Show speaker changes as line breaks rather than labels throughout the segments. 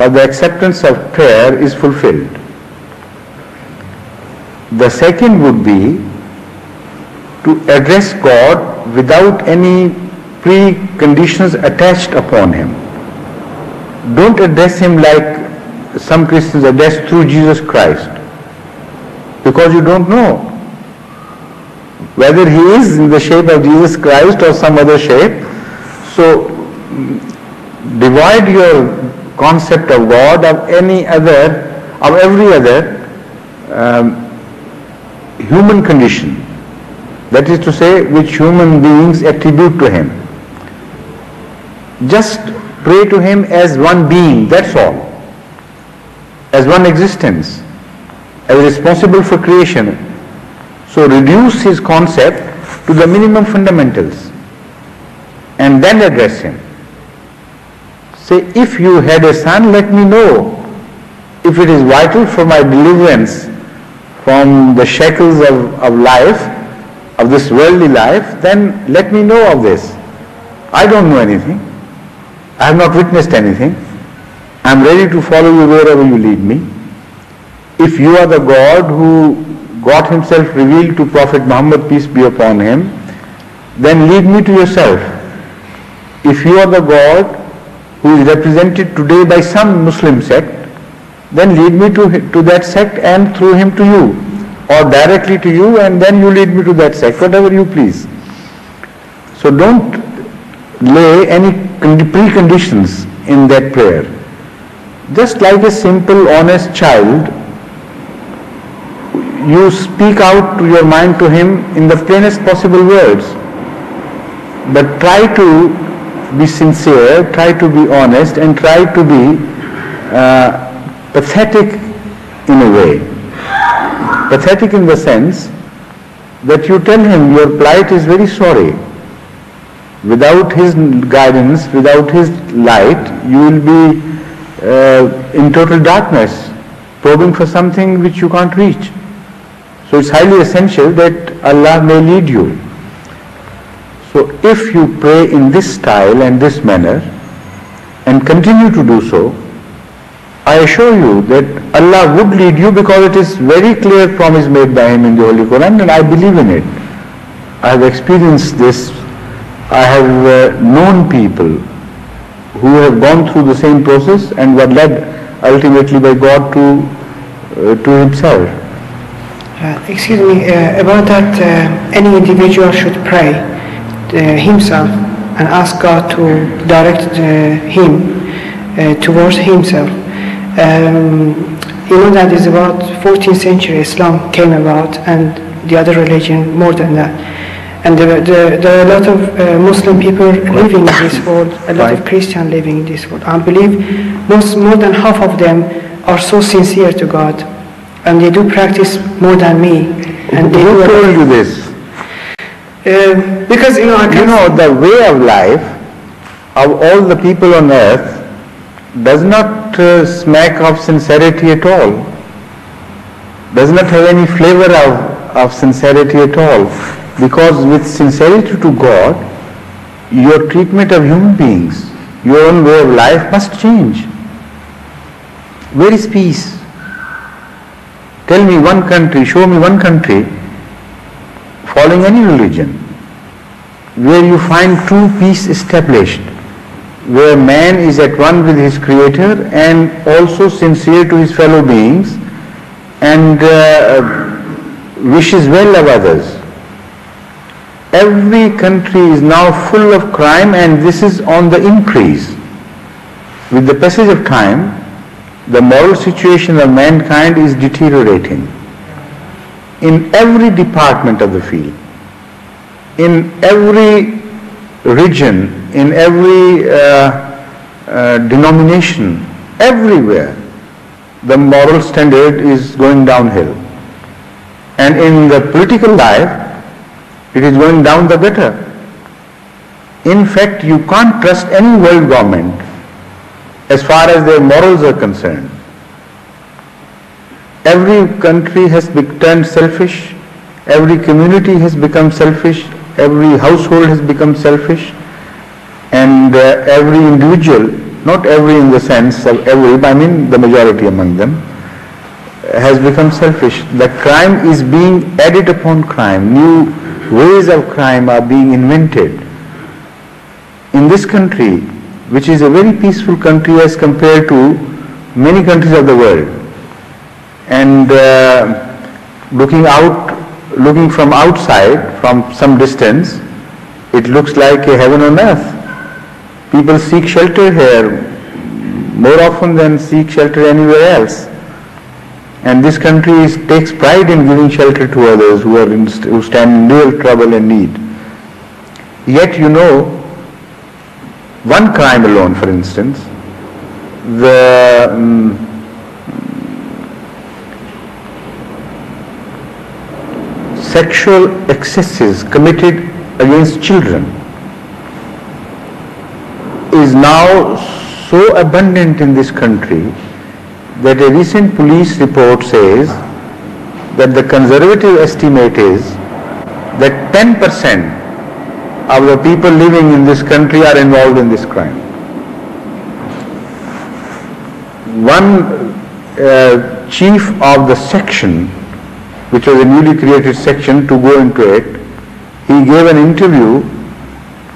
or the acceptance of prayer is fulfilled. The second would be to address God without any preconditions attached upon Him. Don't address Him like some Christians address through Jesus Christ, because you don't know whether He is in the shape of Jesus Christ or some other shape. So divide your concept of God of every other human condition, that is to say, which human beings attribute to Him. Just pray to Him as one being, that's all, as one existence, as responsible for creation. So reduce His concept to the minimum fundamentals and then address Him. Say, if you had a son, let me know. If it is vital for my deliverance from the shackles of life, of this worldly life, then let me know of this. I don't know anything. I have not witnessed anything. I am ready to follow you wherever you lead me. If you are the God who got Himself revealed to Prophet Muhammad, peace be upon him, then lead me to yourself. If you are the God who is represented today by some Muslim sect, then lead me to that sect and through him to you, or directly to you and then you lead me to that sect, whatever you please. So don't lay any preconditions in that prayer. Just like a simple, honest child, you speak out to your mind to him in the plainest possible words, but try to be sincere, try to be honest, and try to be pathetic in a way. Pathetic in the sense that you tell him your plight is very sorry. Without his guidance, without his light, you will be in total darkness, probing for something which you can't reach. So it's highly essential that Allah may lead you. So if you pray in this style and this manner and continue to do so, I assure you that Allah would lead you, because it is very clear promise made by Him in the Holy Quran, and I believe in it. I have experienced this. I have known people who have gone through the same process and were led ultimately by God to Himself.
Excuse me, about that, any individual should pray himself and ask God to direct him towards himself. You know that is about 14th century Islam came about, and the other religion more than that. And there are a lot of Muslim people living in this world, a lot of Christians living in this world. I believe more than half of them are so sincere to God, and they do practice more than me. And they
Who told you this?
Because
the way of life of all the people on earth does not smack of sincerity at all, does not have any flavor of sincerity at all, because with sincerity to God, your treatment of human beings, your own way of life must change. Where is peace? Tell me one country, show me one country following any religion where you find true peace established, where man is at one with his Creator and also sincere to his fellow beings and wishes well of others. Every country is now full of crime, and this is on the increase. With the passage of time, the moral situation of mankind is deteriorating in every department of the field, in every region, in every denomination, everywhere the moral standard is going downhill. And in the political life, it is going down the gutter. In fact, you can't trust any world government as far as their morals are concerned. Every country has turned selfish, every community has become selfish, every household has become selfish, and every individual not every in the sense of every, but I mean the majority among them, has become selfish. The crime is being added upon crime. New ways of crime are being invented. In this country, which is a very peaceful country as compared to many countries of the world, and looking from outside, from some distance, it looks like a heaven on earth. People seek shelter here more often than seek shelter anywhere else. And this country takes pride in giving shelter to others who stand in real trouble and need. Yet, you know, one crime alone, for instance, the sexual excesses committed against children is now so abundant in this country that a recent police report says that the conservative estimate is that 10% of the people living in this country are involved in this crime. One chief of the section, which was a newly created section, to go into it, he gave an interview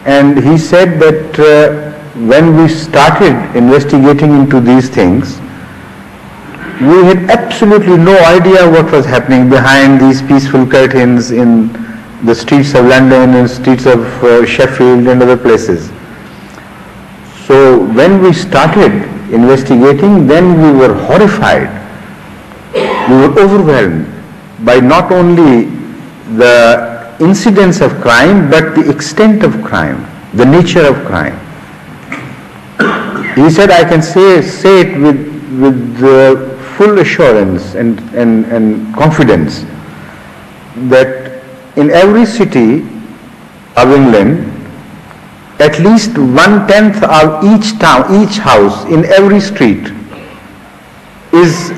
and he said that when we started investigating into these things, we had absolutely no idea what was happening behind these peaceful curtains in the streets of London and streets of Sheffield and other places. So when we started investigating, then we were horrified, we were overwhelmed by not only the incidence of crime, but the extent of crime, the nature of crime. He said, I can say it with full assurance and confidence that in every city of England, at least 1/10 of each house in every street is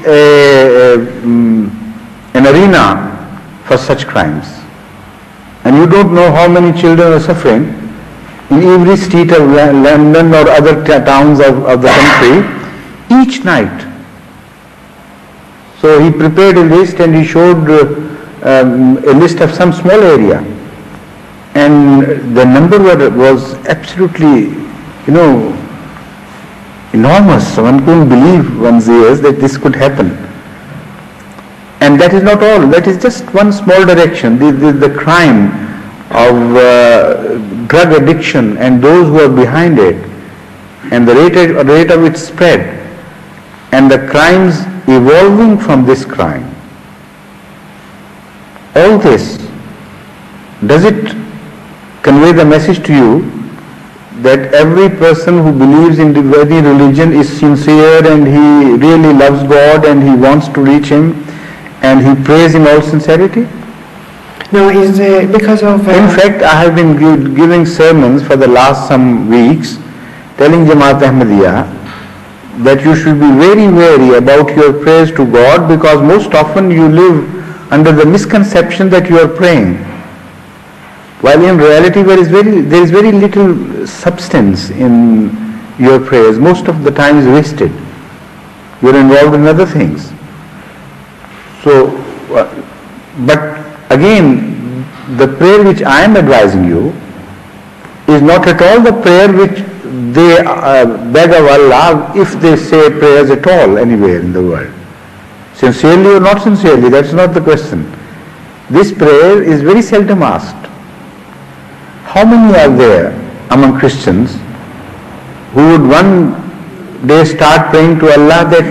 an arena for such crimes. And you don't know how many children are suffering in every street of London or other towns of the country each night. So he prepared a list and he showed a list of some small area, and the number was absolutely, enormous. One couldn't believe one's ears that this could happen. And that is not all. That is just one small direction. The crime of drug addiction and those who are behind it, and the rate of its spread, and the crimes evolving from this crime. All this, does it convey the message to you that every person who believes in the any religion is sincere and he really loves God and he wants to reach Him and he prays in all sincerity?
No, it's because of...
In fact, I have been giving sermons for the last some weeks telling Jamaat Ahmadiyya that you should be very wary about your prayers to God, because most often you live under the misconception that you are praying, while in reality there is very little substance in your prayers. Most of the time is wasted. You are involved in other things. So, but again, the prayer which I am advising you is not at all the prayer which they beg of Allah if they say prayers at all anywhere in the world. Sincerely or not sincerely, that's not the question. This prayer is very seldom asked. How many are there among Christians who would one day start praying to Allah that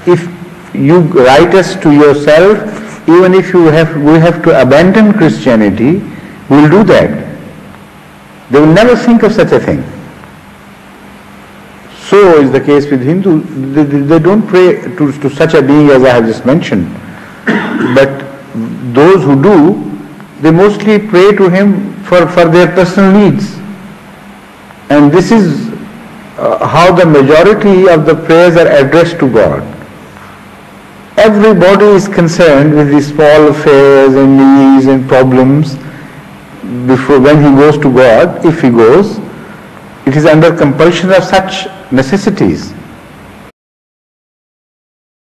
if you write us to yourself, even if we have to abandon Christianity, we will do that. They will never think of such a thing. So is the case with Hindu. They don't pray to such a being as I have just mentioned. But those who do, they mostly pray to him for their personal needs. And this is how the majority of the prayers are addressed to God. Everybody is concerned with these small affairs and needs and problems before when he goes to God. If he goes, it is under compulsion of such necessities.